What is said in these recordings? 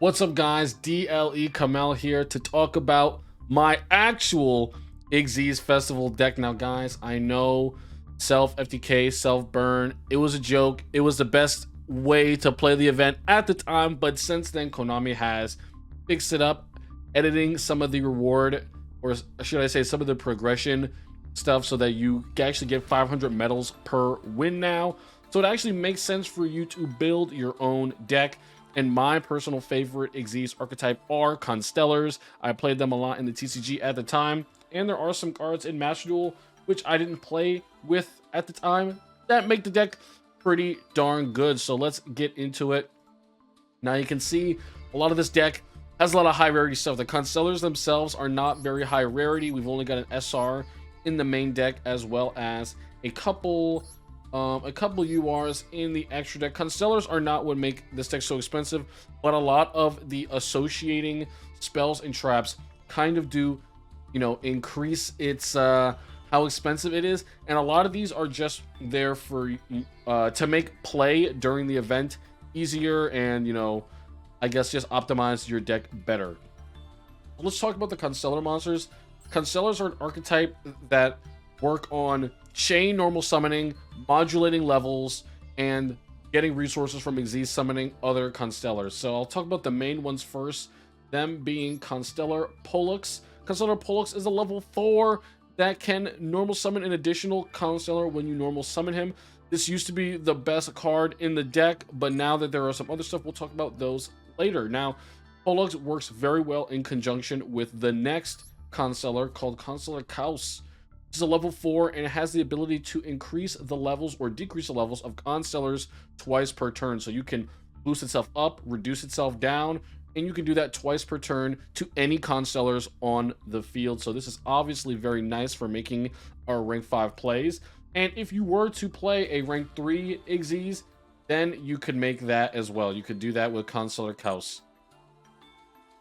What's up, guys? DLE Kamel here to talk about my actual XYZ Festival deck. Now, guys, I know self FTK, self burn, it was a joke. It was the best way to play the event at the time, but since then, Konami has fixed it up, editing some of the reward, or should I say, some of the progression stuff, so that you can actually get 500 medals per win now. So it actually makes sense for you to build your own deck. And my personal favorite XYZ archetype are Constellars. I played them a lot in the TCG at the time, and there are some cards in Master Duel which I didn't play with at the time that make the deck pretty darn good. So let's get into it. Now you can see a lot of this deck has a lot of high rarity stuff. The Constellars themselves are not very high rarity. We've only got an SR in the main deck, as well as a couple URs in the extra deck. Constellars are not what make this deck so expensive, but a lot of the associating spells and traps kind of do, increase its how expensive it is. And a lot of these are just there for to make play during the event easier, and I guess just optimize your deck better. Let's talk about the Constellar monsters. Constellars are an archetype that work on chain normal summoning, modulating levels, and getting resources from XYZ summoning other Constellars. So I'll talk about the main ones first, them being Constellar Pollux. Constellar Pollux is a level 4 that can normal summon an additional Constellar when you normal summon him. This used to be the best card in the deck, but now that there are some other stuff, we'll talk about those later. Now, Pollux works very well in conjunction with the next Constellar called Constellar XYZ. It's a level 4 and it has the ability to increase the levels or decrease the levels of Constellars twice per turn. So you can boost itself up, reduce itself down, and you can do that twice per turn to any Constellars on the field. So this is obviously very nice for making our rank 5 plays. And if you were to play a rank 3 XYZ, then you could make that as well. You could do that with Constellar XYZ.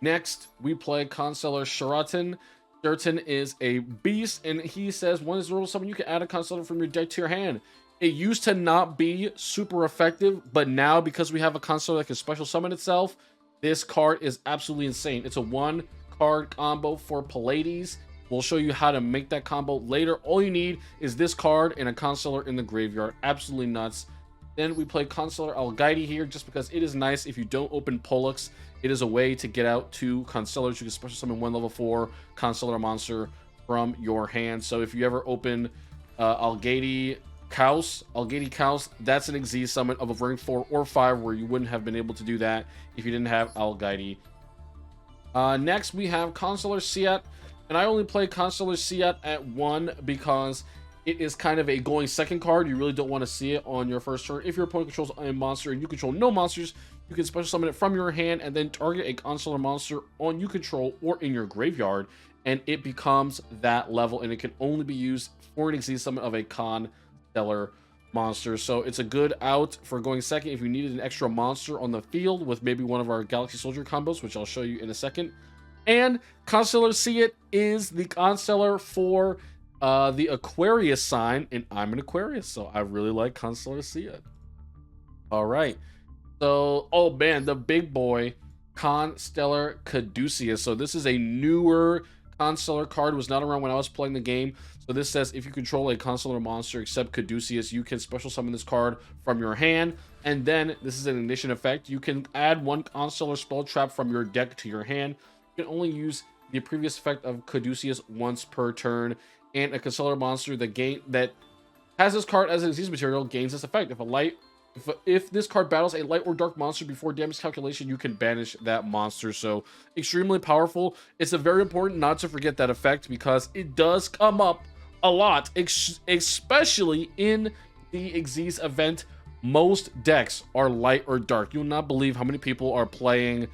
Next, we play Constellar Sheraton. Sheraton is a beast, and he says one is normal summon, you can add a Constellar from your deck to your hand. It used to not be super effective, but now because we have a Constellar that can special summon itself, this card is absolutely insane. It's a 1-card combo for PLEIADES. We'll show you how to make that combo later. All you need is this card and a Constellar in the graveyard. Absolutely nuts. Then we play Constellar Algaidi here, just because it is nice if you don't open Pollux. It is a way to get out two Constellars. You can special summon one level 4 Constellar monster from your hand. So if you ever open Algaidi XYZ, that's an XYZ summon of a rank 4 or 5, where you wouldn't have been able to do that if you didn't have Algaidi. Next, we have Consular Sombre, and I only play Consular Sombre at 1 because it is kind of a going second card. You really don't want to see it on your first turn. If your opponent controls a monster and you control no monsters, you can special summon it from your hand and then target a Consular monster on you control or in your graveyard, and it becomes that level, and it can only be used for an XYZ summon of a Constellar monster. So it's a good out for going second if you needed an extra monster on the field with maybe one of our Galaxy Soldier combos, which I'll show you in a second. And Constellar Sombre is the Constellar for the Aquarius sign, and I'm an Aquarius, so I really like Constellar Sombre. All right, so oh man, the big boy, Constellar Caduceus. So this is a newer Constellar card, was not around when I was playing the game. So this says if you control a Constellar monster except Caduceus, you can special summon this card from your hand, and then this is an ignition effect. You can add one Constellar spell trap from your deck to your hand. You can only use the previous effect of Caduceus once per turn, and a Constellar monster that has this card as an XYZ material gains this effect. If this card battles a light or dark monster before damage calculation, you can banish that monster. So extremely powerful. It's very important not to forget that effect, because it does come up a lot, especially in the XYZ event. Most decks are light or dark. You'll not believe how many people are playing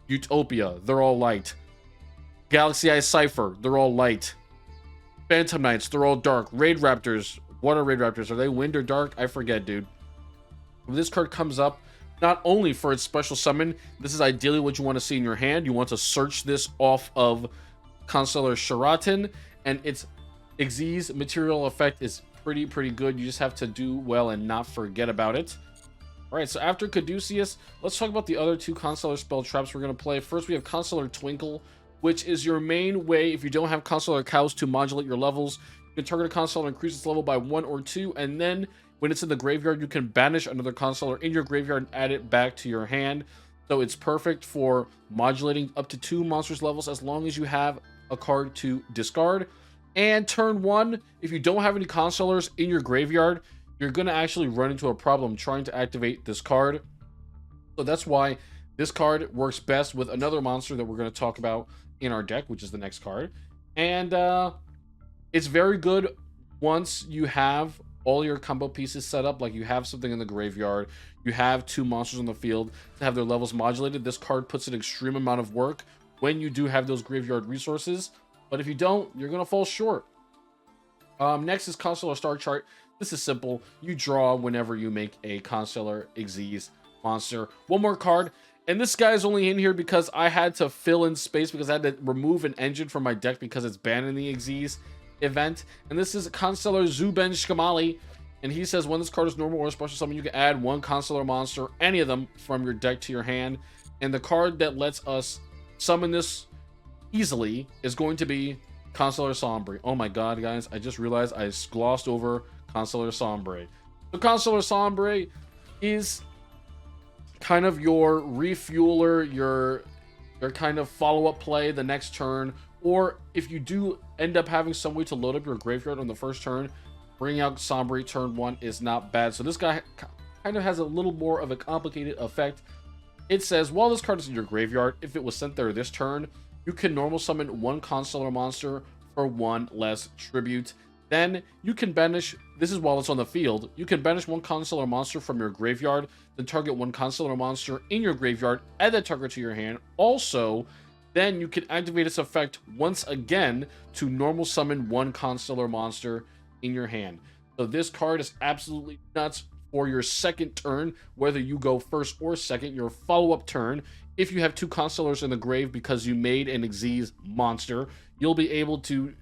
Utopia. They're all light. Galaxy Eye Cypher, they're all light. Phantom Knights, they're all dark. Raid Raptors, what are Raid Raptors? Are they wind or dark? I forget, dude. This card comes up not only for its special summon. This is ideally what you want to see in your hand. You want to search this off of Constellar Sheraton, and its XYZ material effect is pretty good. You just have to do well and not forget about it. All right, so after Caduceus, let's talk about the other two Constellar spell traps we're going to play. First, we have Constellar Twinkle, which is your main way, if you don't have Constellar Cows, to modulate your levels. You can target a Constellar and increase its level by 1 or 2, and then when it's in the graveyard, you can banish another Constellar in your graveyard and add it back to your hand. So it's perfect for modulating up to 2 monsters levels as long as you have a card to discard. And turn 1, if you don't have any Constellars in your graveyard, you're going to actually run into a problem trying to activate this card. So that's why this card works best with another monster that we're going to talk about in our deck, which is the next card. And it's very good once you have all your combo pieces set up, like you have something in the graveyard, you have 2 monsters on the field to have their levels modulated. This card puts an extreme amount of work when you do have those graveyard resources, but if you don't, you're gonna fall short. Next is Constellar Star Chart. This is simple. You draw whenever you make a Constellar XYZ monster. One more card, and this guy is only in here because I had to fill in space because I had to remove an engine from my deck because it's banned in the XYZ event. And this is Constellar Zuben Shkamali, and he says when this card is normal or special summon, you can add 1 Constellar monster, any of them, from your deck to your hand. And the card that lets us summon this easily is going to be Consular Sombre. Oh my god, guys, I just realized I glossed over Consular Sombre. The Consular Sombre is kind of your refueler, your kind of follow-up play the next turn, or if you do end up having some way to load up your graveyard on the first turn, bringing out Sombre turn 1 is not bad. So this guy kind of has a little more of a complicated effect. It says, while this card is in your graveyard, if it was sent there this turn, you can normal summon 1 Constellar monster for 1 less tribute. Then you can banish, this is while it's on the field, you can banish 1 Constellar monster from your graveyard, then target 1 Constellar monster in your graveyard, add that target to your hand. Also, then you can activate its effect once again to normal summon 1 Constellar monster in your hand. So this card is absolutely nuts for your second turn, whether you go first or second, your follow-up turn. If you have 2 Constellars in the grave because you made an XYZ monster, you'll be able to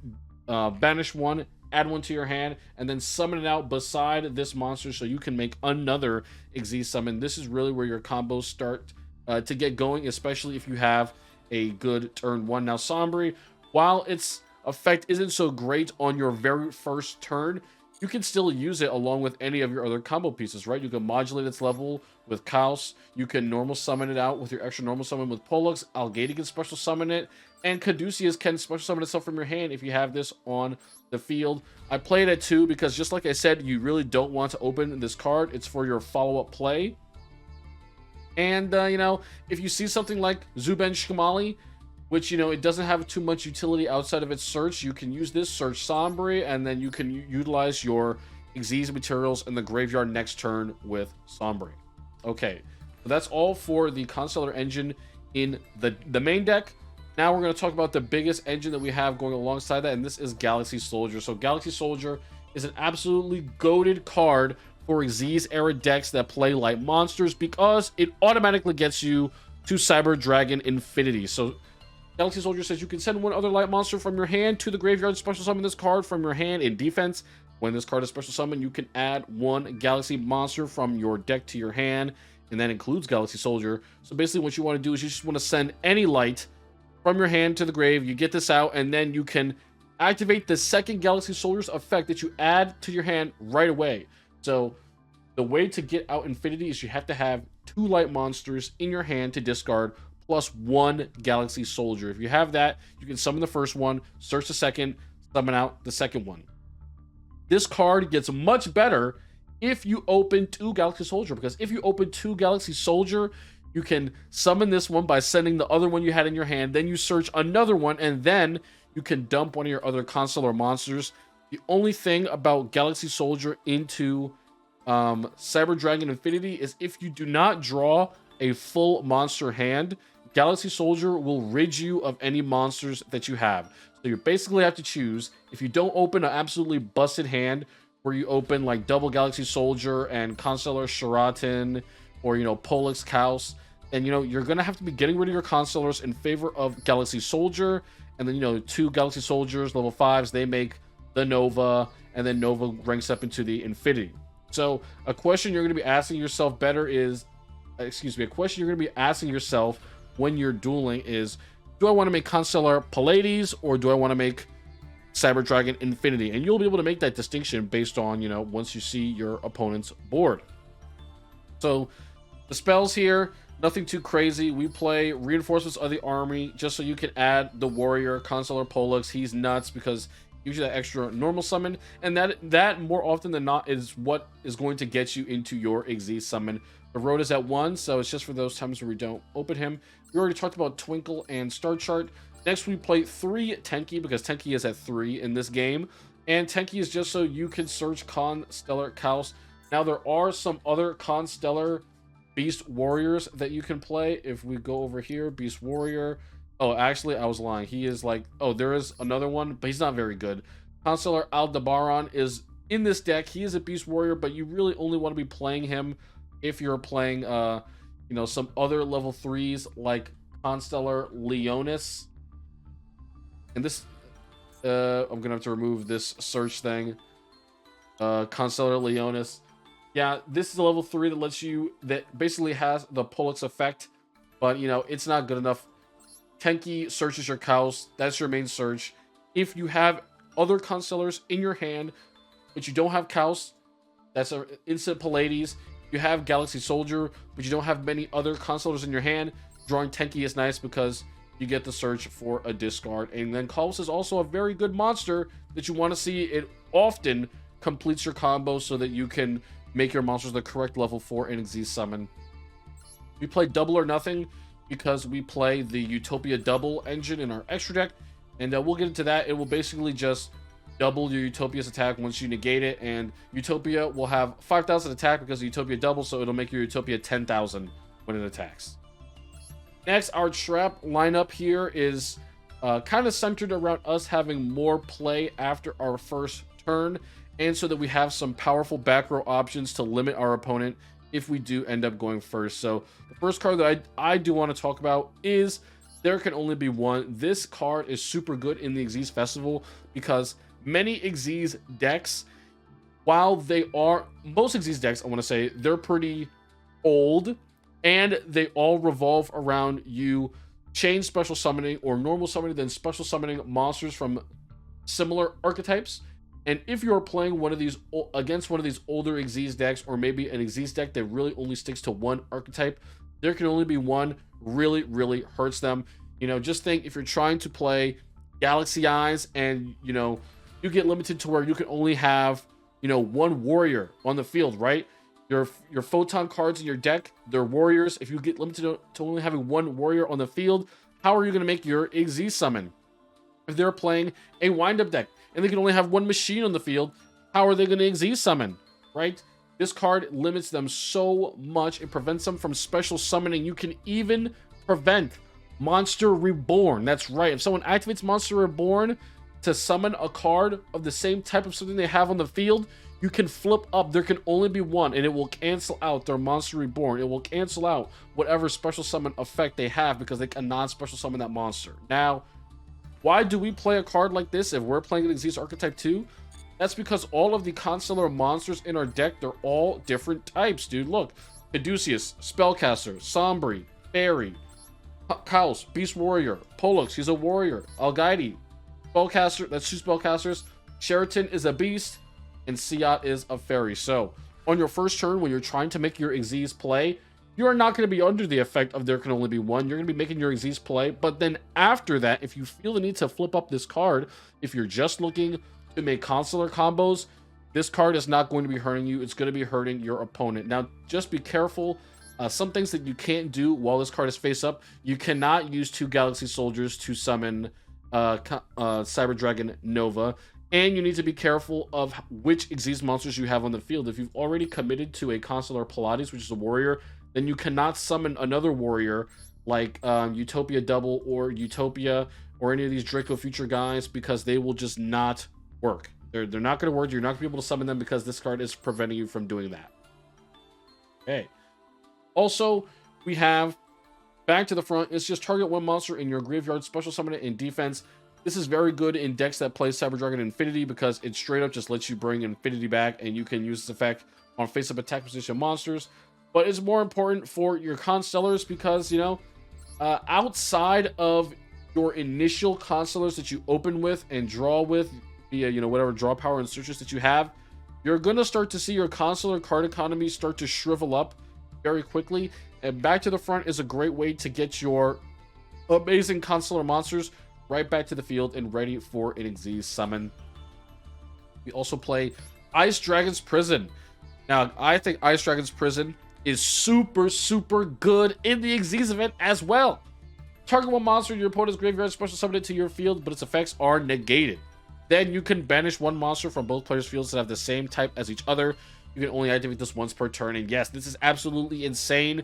banish 1, add 1 to your hand, and then summon it out beside this monster so you can make another XYZ summon. This is really where your combos start to get going, especially if you have a good turn 1. Now, Sombre, while its effect isn't so great on your very first turn, you can still use it along with any of your other combo pieces, right? You can modulate its level with Kaos. You can normal summon it out with your extra normal summon with Pollux. Algaty can special summon it. And Caduceus can special summon itself from your hand if you have this on the field. I play it at 2 because, just like I said, you really don't want to open this card. It's for your follow-up play. And, you know, if you see something like Zuben Shkamali, which, you know, it doesn't have too much utility outside of its search, you can use this, search Sombre, and then you can utilize your XYZ materials in the graveyard next turn with Sombre. Okay, so that's all for the Constellar engine in the main deck. Now we're going to talk about the biggest engine that we have going alongside that, and this is Galaxy Soldier. So Galaxy Soldier is an absolutely goated card for XYZ era decks that play light monsters because it automatically gets you to Cyber Dragon Infinity. So Galaxy Soldier says you can send 1 other light monster from your hand to the graveyard, special summon this card from your hand in defense. When this card is special summoned, you can add 1 Galaxy monster from your deck to your hand, and that includes Galaxy Soldier. So basically what you want to do is you just want to send any light from your hand to the grave. You get this out, and then you can activate the second Galaxy Soldier's effect that you add to your hand right away. So the way to get out Infinity is you have to have 2 light monsters in your hand to discard, plus 1 Galaxy Soldier. If you have that, you can summon the first one, search the second, summon out the second one. This card gets much better if you open 2 Galaxy Soldier, because if you open 2 Galaxy Soldier, you can summon this one by sending the other one you had in your hand, then you search another one, and then you can dump one of your other Constellar monsters. The only thing about Galaxy Soldier into Cyber Dragon Infinity is if you do not draw a full monster hand, Galaxy Soldier will rid you of any monsters that you have. So you basically have to choose. If you don't open an absolutely busted hand, where you open like double Galaxy Soldier and Constellar Sheraton, or, you know, Pollux Kaos, then, you know, you're gonna have to be getting rid of your Constellars in favor of Galaxy Soldier. And then, you know, 2 Galaxy Soldiers, level 5s, they make the Nova, and then Nova ranks up into the Infinity. So a question you're going to be asking yourself better is, a question you're going to be asking yourself when you're dueling is, do I want to make Constellar PLEIADES or do I want to make Cyber Dragon Infinity? And you'll be able to make that distinction based on, once you see your opponent's board. So the spells here, nothing too crazy. We play Reinforcements of the Army just so you can add the Warrior, Constellar Pollux. He's nuts because gives you that extra normal summon, and that more often than not is what is going to get you into your Xyz summon. The road is at 1, so it's just for those times where we don't open him. We already talked about Twinkle and Star Chart. Next, we play 3 Tenki because Tenki is at 3 in this game, and Tenki is just so you can search Constellar Chaos. Now, there are some other Constellar Beast Warriors that you can play. If we go over here, Beast Warrior. Oh, actually, I was lying. He is like... Oh, there is another one, but he's not very good. Constellar Aldebaran is in this deck. He is a Beast Warrior, but you really only want to be playing him if you're playing, some other level 3s like Constellar Leonis. And this... I'm going to have to remove this search thing. Constellar Leonis. Yeah, this is a level 3 that lets you... That basically has the Pollux effect, but, it's not good enough. Tenki searches your cows. That's your main search. If you have other Constellars in your hand, but you don't have cows, that's an instant PLEIADES. You have Galaxy Soldier, but you don't have many other Constellars in your hand. Drawing Tenki is nice because you get the search for a discard. And then Colossus is also a very good monster that you want to see. It often completes your combo so that you can make your monsters the correct level for an Xyz summon. We play Double or Nothing because we play the Utopia Double engine in our extra deck, and we'll get into that. It will basically just double your Utopia's attack once you negate it, and Utopia will have 5,000 attack because of Utopia Double, so it'll make your Utopia 10,000 when it attacks. Next, our trap lineup here is kind of centered around us having more play after our first turn, and so that we have some powerful back row options to limit our opponent if we do end up going first. So the first card that I do want to talk about is There Can Only Be One. This card is super good in the Xyz Festival because many Xyz decks, while they are, most Xyz decks, I want to say, they're pretty old, and they all revolve around you chain special summoning or normal summoning, then special summoning monsters from similar archetypes. And if you're playing one of these against one of these older Xyz decks, or maybe an Xyz deck that really only sticks to one archetype, There Can Only Be One really, really hurts them. Just think if you're trying to play Galaxy Eyes and, you get limited to where you can only have, one warrior on the field, right? Your photon cards in your deck, they're warriors. If you get limited to only having one warrior on the field, how are you going to make your Xyz summon? If they're playing a wind-up deck and they can only have one machine on the field, how are they going to Xyz summon, right? This card limits them so much. It prevents them from special summoning. You can even prevent Monster Reborn. That's right. If someone activates Monster Reborn to summon a card of the same type of something they have on the field, you can flip up There Can Only Be One, and it will cancel out their Monster Reborn. It will cancel out whatever special summon effect they have because they cannot special summon that monster. Now, why do we play a card like this if we're playing an Xyz Archetype 2? That's because all of the Constellar monsters in our deck, they're all different types, dude. Look, Caduceus, Spellcaster, Sombre, Fairy, Chaos, Beast Warrior, Pollux, he's a warrior, Algaidi, Spellcaster, that's 2 Spellcasters, Sheraton is a beast, and Siat is a fairy. So, on your first turn, when you're trying to make your Xyz play, you are not going to be under the effect of There Can Only Be One. You're going to be making your Xyz play, but then after that, if you feel the need to flip up this card, if you're just looking to make Constellar combos, this card is not going to be hurting you. It's going to be hurting your opponent. Now, just be careful. Some things that you can't do while this card is face up. You cannot use 2 Galaxy Soldiers to summon Cyber Dragon Nova. And you need to be careful of which Xyz monsters you have on the field. If you've already committed to a Constellar PLEIADES, which is a warrior, then you cannot summon another warrior like Utopia Double or Utopia or any of these Draco Future guys because they will just not work. They're not going to work. You're not going to be able to summon them because this card is preventing you from doing that. Okay. Also, we have Back to the Front. It's just target one monster in your graveyard, special summon it in defense. This is very good in decks that play Cyber Dragon Infinity because it straight up just lets you bring Infinity back and you can use this effect on face-up attack position monsters. But it's more important for your Constellars because, you know, outside of your initial Constellars that you open with and draw with via, you know, whatever draw power and searches that you have, you're going to start to see your Constellar card economy start to shrivel up very quickly. And back to the front is a great way to get your amazing Constellar monsters right back to the field and ready for an Xyz summon. We also play Ice Dragon's Prison. Now, I think Ice Dragon's Prison is super good in the Xyz event as well. Target one monster in your opponent's graveyard, special summon it to your field, but its effects are negated. Then you can banish one monster from both players' fields that have the same type as each other. You can only activate this once per turn. And yes, this is absolutely insane.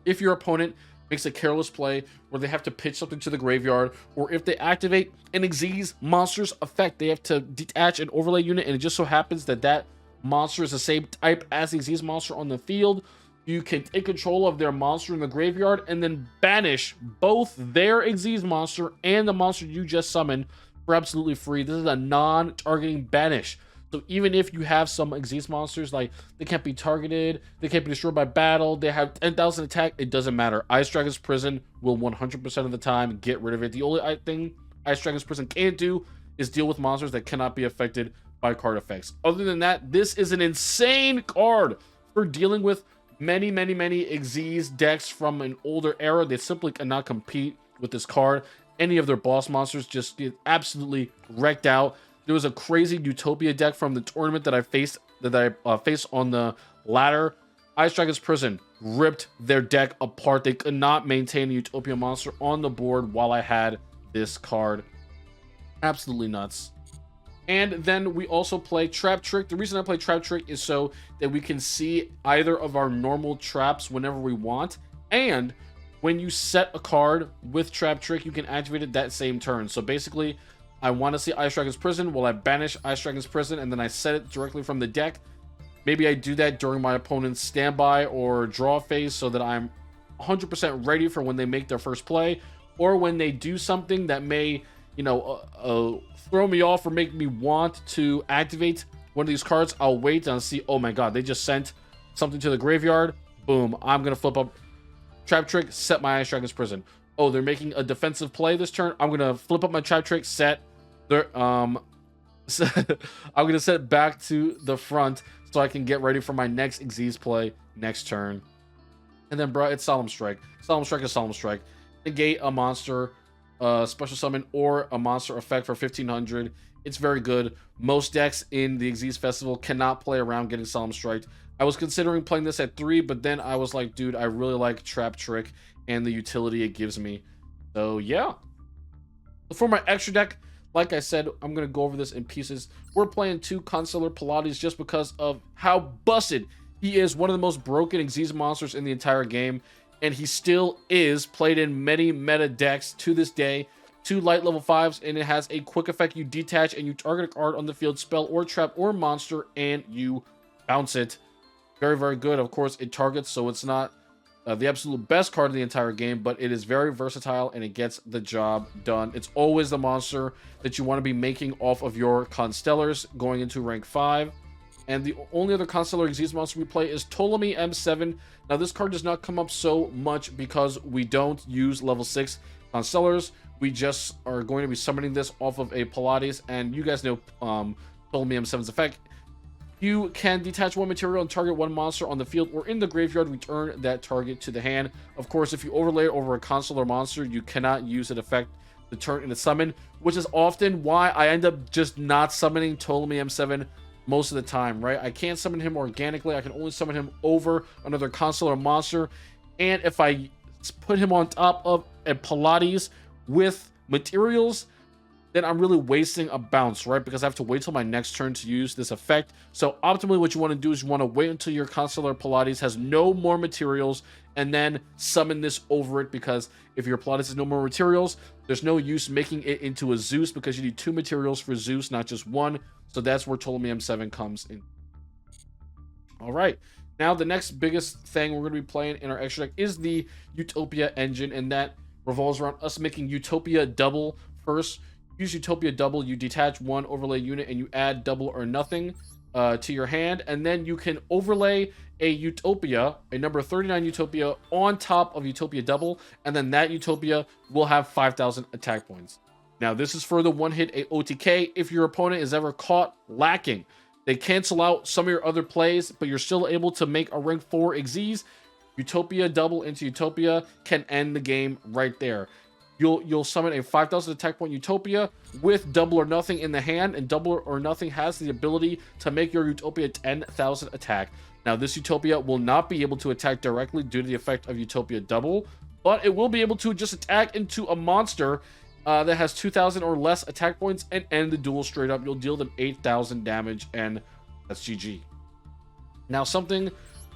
If your opponent makes a careless play where they have to pitch something to the graveyard, or if they activate an Xyz monster's effect, they have to detach an overlay unit, and it just so happens that that monster is the same type as the Xyz monster on the field, you can take control of their monster in the graveyard and then banish both their Xyz monster and the monster you just summoned for absolutely free. This is a non-targeting banish. So even if you have some Xyz monsters, like they can't be targeted, they can't be destroyed by battle, they have 10,000 attack, it doesn't matter. Ice Dragon's Prison will 100% of the time get rid of it. The only thing Ice Dragon's Prison can't do is deal with monsters that cannot be affected by card effects. Other than that, this is an insane card for dealing with many Xyz decks from an older era. They simply cannot compete with this card. Any of their boss monsters just get absolutely wrecked out. There was a crazy Utopia deck from the tournament that I faced on the ladder. Ice Dragon's Prison ripped their deck apart. They could not maintain a Utopia monster on the board while I had this card. Absolutely nuts. And then we also play Trap Trick. The reason I play Trap Trick is so that we can see either of our normal traps whenever we want. And when you set a card with Trap Trick, you can activate it that same turn. So basically, I want to see Ice Dragon's Prison. Well, I banish Ice Dragon's Prison, and then I set it directly from the deck. Maybe I do that during my opponent's standby or draw phase so that I'm 100% ready for when they make their first play, or when they do something that may, you know, throw me off or make me want to activate one of these cards. I'll wait and see, oh my god, they just sent something to the graveyard. Boom, I'm going to flip up Trap Trick, set my Ice Dragon's Prison. Oh, they're making a defensive play this turn. I'm going to flip up my Trap Trick, set their, I'm going to set it back to the front so I can get ready for my next Xyz play next turn. And then, bro, it's Solemn Strike. Solemn Strike is Solemn Strike. Negate a monster special summon or a monster effect for 1500. It's very good. Most decks in the Xyz Festival cannot play around getting Solemn Strike. I was considering playing this at 3, but then I was like, dude, I really like Trap Trick and the utility it gives me. So yeah. For my extra deck, like I said, I'm going to go over this in pieces. We're playing 2 Consular PLEIADES just because of how busted he is. One of the most broken Xyz monsters in the entire game. And he still is played in many meta decks to this day. 2 light level 5s, and it has a quick effect. You detach and you target a card on the field, spell or trap or monster, and you bounce it. Very good. Of course, it targets, so it's not the absolute best card in the entire game, but it is very versatile and it gets the job done. It's always the monster that you want to be making off of your Constellars going into rank 5. And the only other Constellar Xyz monster we play is Ptolemy M7. Now, this card does not come up so much because we don't use level 6 Constellars. We just are going to be summoning this off of a PLEIADES, and you guys know Ptolemy M7's effect. You can detach one material and target one monster on the field or in the graveyard. Return that target to the hand. Of course, if you overlay it over a Constellar monster, you cannot use that effect to turn into summon, which is often why I end up just not summoning Ptolemy M7 most of the time, right? I can't summon him organically. I can only summon him over another Constellar monster. And if I put him on top of a PLEIADES with materials, then I'm really wasting a bounce, right? Because I have to wait till my next turn to use this effect. So optimally, what you want to do is you want to wait until your Constellar PLEIADES has no more materials and then summon this over it, because if your PLEIADES has no more materials, there's no use making it into a Zeus, because you need 2 materials for Zeus, not just 1. So that's where Ptolemy M7 comes in. All right. Now, the next biggest thing we're going to be playing in our extra deck is the Utopia engine, and that revolves around us making Utopia double first. Use Utopia double, you detach one overlay unit and you add double or nothing. to your hand, and then you can overlay a Utopia, a number 39 Utopia, on top of Utopia Double, and then that Utopia will have 5,000 attack points. Now, this is for the one-hit OTK. If your opponent is ever caught lacking, they cancel out some of your other plays, but you're still able to make a rank 4 Xyz. Utopia Double into Utopia can end the game right there. You'll summon a 5,000 attack point Utopia with Double or Nothing in the hand, and Double or Nothing has the ability to make your Utopia 10,000 attack. Now, this Utopia will not be able to attack directly due to the effect of Utopia Double, but it will be able to just attack into a monster that has 2,000 or less attack points and end the duel straight up. You'll deal them 8,000 damage, and that's GG. Now, something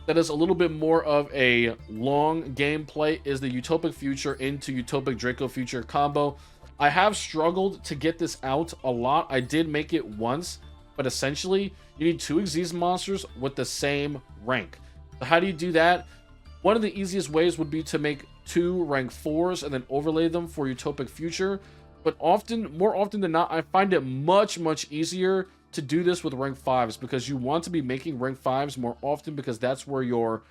that is a little bit more of a long gameplay is the Utopic Future into Utopic Draco Future combo. I have struggled to get this out a lot. I did make it once, but essentially you need 2 Xyz monsters with the same rank. So how do you do that? One of the easiest ways would be to make 2 rank 4s and then overlay them for Utopic Future. But more often than not, I find it much easier to do this with rank 5s, because you want to be making rank 5s more often, because that's where your,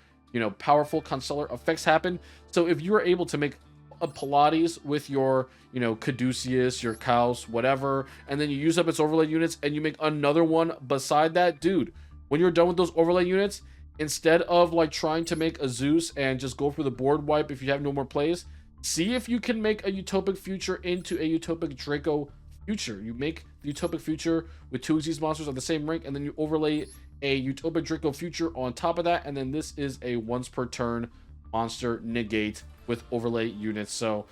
powerful Constellar effects happen. So if you're able to make a PLEIADES with your, Caduceus, your Chaos, whatever, and then you use up its overlay units and you make another one beside that, dude, when you're done with those overlay units, instead of like trying to make a Zeus and just go for the board wipe if you have no more plays, see if you can make a Utopic Future into a Utopic Draco Future. You make the Utopic Future with 2 Xyz monsters of the same rank, and then you overlay a Utopic Draco Future on top of that, and then this is a once per turn monster negate with overlay units. So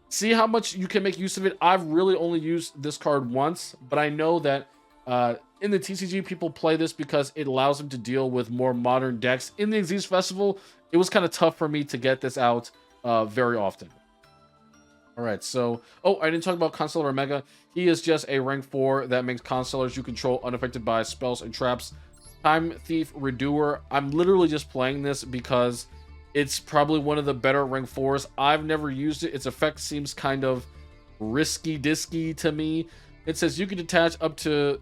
see how much you can make use of it. I've really only used this card once, but I know that in the TCG people play this because it allows them to deal with more modern decks. In the Xyz Festival, it was kind of tough for me to get this out very often. All right, so, I didn't talk about Constellar Omega. He is just a rank 4 that makes Constellars you control unaffected by spells and traps. Time Thief Redoer. I'm literally just playing this because it's probably one of the better rank 4s. I've never used it. Its effect seems kind of risky-disky to me. It says you can detach up to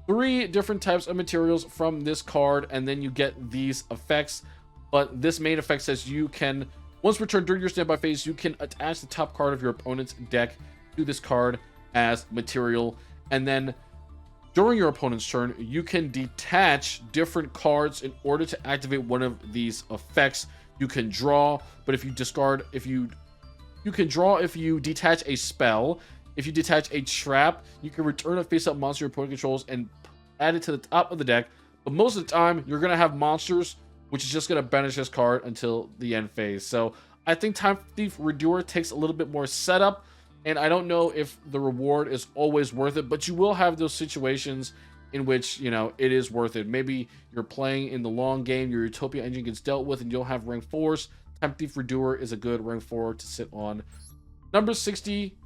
3 different types of materials from this card, and then you get these effects. But this main effect says you can, once returned during your standby phase, you can attach the top card of your opponent's deck to this card as material. And then during your opponent's turn, you can detach different cards in order to activate one of these effects. You can draw, but if you discard, you can draw if you detach a spell. If you detach a trap, you can return a face-up monster your opponent controls and add it to the top of the deck. But most of the time, you're going to have monsters, which is just going to banish this card until the end phase. So I think Time Thief Redoer takes a little bit more setup, and I don't know if the reward is always worth it, but you will have those situations in which, it is worth it. Maybe you're playing in the long game, your Utopia engine gets dealt with, and you'll have rank 4s. Time Thief Redoer is a good rank 4 to sit on. Number 60,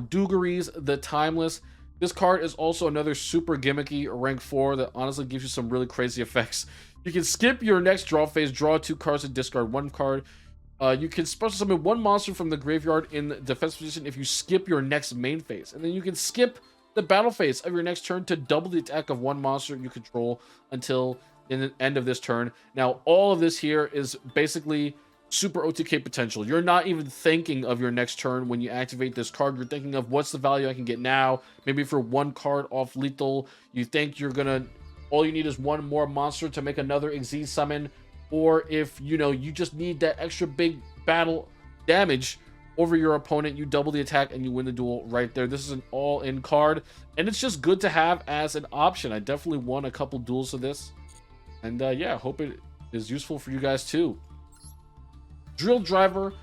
Dugaries the Timeless. This card is also another super gimmicky rank 4 that honestly gives you some really crazy effects. You can skip your next draw phase, draw 2 cards, and discard 1 card. You can special summon 1 monster from the graveyard in the defense position if you skip your next main phase. And then you can skip the battle phase of your next turn to double the attack of 1 monster you control until the end of this turn. Now, all of this here is basically super OTK potential. You're not even thinking of your next turn when you activate this card. You're thinking of what's the value I can get now. Maybe for 1 card off lethal, you think you're gonna, all you need is 1 more monster to make another Xyz summon. Or if you just need that extra big battle damage over your opponent, you double the attack and you win the duel right there. This is an all-in card, and it's just good to have as an option. I definitely won a couple duels of this, and yeah, hope it is useful for you guys too. Drill Driver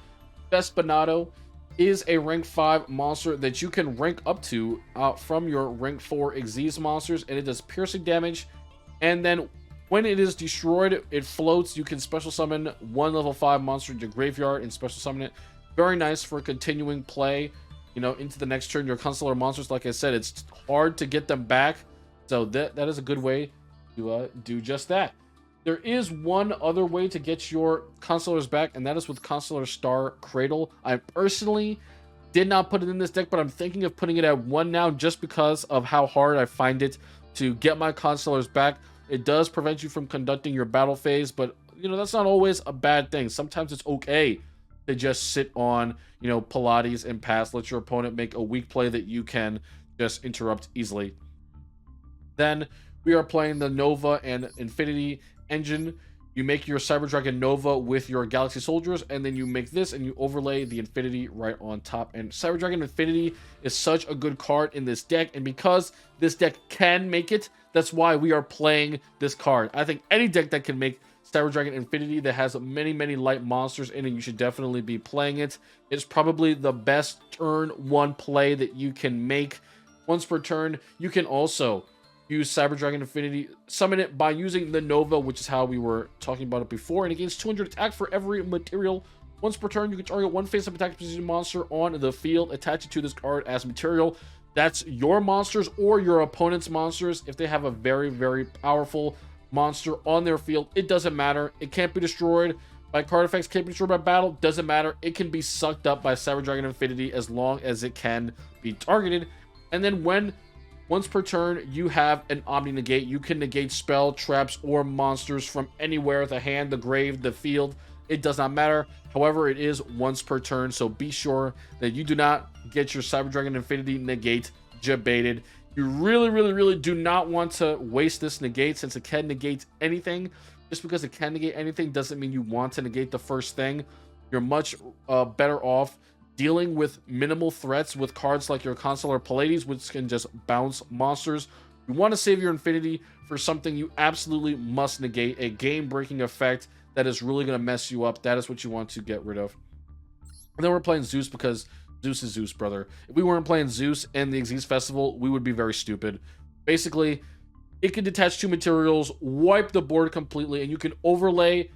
Despinato is a rank 5 monster that you can rank up to from your rank 4 Xyz monsters, and it does piercing damage. And then when it is destroyed, it floats. You can special summon 1 level 5 monster into graveyard and special summon it. Very nice for continuing play, into the next turn. Your Constellar monsters, like I said, it's hard to get them back, so that is a good way to do just that. There is one other way to get your Constellars back, and that is with Constellar Star Cradle. I personally did not put it in this deck, but I'm thinking of putting it at 1 now just because of how hard I find it to get my Constellars back. It does prevent you from conducting your battle phase, but you know, that's not always a bad thing. Sometimes it's okay to just sit on, you know, PLEIADES and pass. Let your opponent make a weak play that you can just interrupt easily. Then we are playing the Nova and Infinity engine. You make your Cyber Dragon Nova with your Galaxy Soldiers, and then you make this and you overlay the Infinity right on top. And Cyber Dragon Infinity is such a good card in this deck, and because this deck can make it, that's why we are playing this card. I think any deck that can make Cyber Dragon Infinity that has many, many light monsters in it, you should definitely be playing it. It's probably the best turn 1 play that you can make. Once per turn, you can also use Cyber Dragon Infinity, summon it by using the Nova, which is how we were talking about it before, and it gains 200 attack for every material. Once per turn, you can target one face-up attack position monster on the field, attach it to this card as material. That's your monsters or your opponent's monsters. If they have a very, very powerful monster on their field, it doesn't matter. It can't be destroyed by card effects, can't be destroyed by battle, doesn't matter. It can be sucked up by Cyber Dragon Infinity as long as it can be targeted. And then once per turn, you have an Omni Negate. You can negate spell, traps, or monsters from anywhere, the hand, the grave, the field. It does not matter. However, it is once per turn, so be sure that you do not get your Cyber Dragon Infinity negate jebaited. You really, really, really do not want to waste this negate, since it can negate anything. Just because it can negate anything doesn't mean you want to negate the first thing. You're much better off dealing with minimal threats with cards like your Constellar PLEIADES, which can just bounce monsters. You want to save your Infinity for something you absolutely must negate, a game-breaking effect that is really going to mess you up. That is what you want to get rid of. And then we're playing Zeus because Zeus is Zeus, brother. If we weren't playing Zeus and the Xyz Festival, we would be very stupid. Basically, it can detach 2 materials, wipe the board completely, and you can overlay.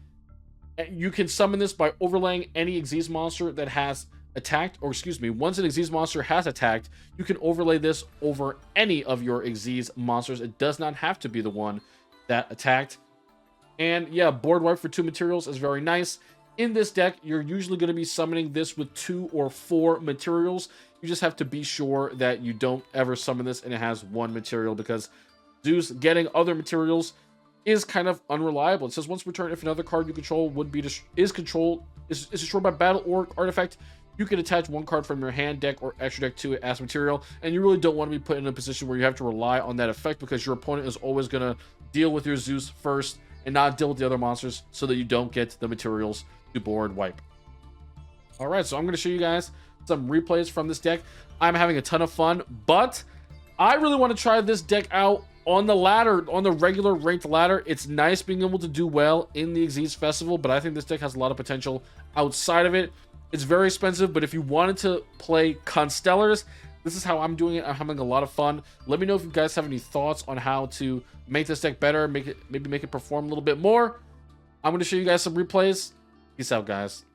You can summon this by overlaying any Xyz monster that has attacked, or excuse me, once an Xyz monster has attacked, you can overlay this over any of your Xyz monsters. It does not have to be the one that attacked. And yeah, board wipe for 2 materials is very nice. In this deck, you're usually going to be summoning this with 2 or 4 materials. You just have to be sure that you don't ever summon this and it has 1 material, because Zeus getting other materials is kind of unreliable. It says once per turn, if another card you control is destroyed by battle or artifact, you can attach 1 card from your hand, deck, or extra deck to it as material. And you really don't want to be put in a position where you have to rely on that effect, because your opponent is always going to deal with your Zeus first and not deal with the other monsters, so that you don't get the materials to board wipe. All right, so I'm going to show you guys some replays from this deck. I'm having a ton of fun, but I really want to try this deck out on the ladder, on the regular ranked ladder. It's nice being able to do well in the Xyz Festival, but I think this deck has a lot of potential outside of it. It's very expensive, but if you wanted to play Constellars, this is how I'm doing it. I'm having a lot of fun. Let me know if you guys have any thoughts on how to make this deck better, maybe make it perform a little bit more. I'm going to show you guys some replays. Peace out, guys.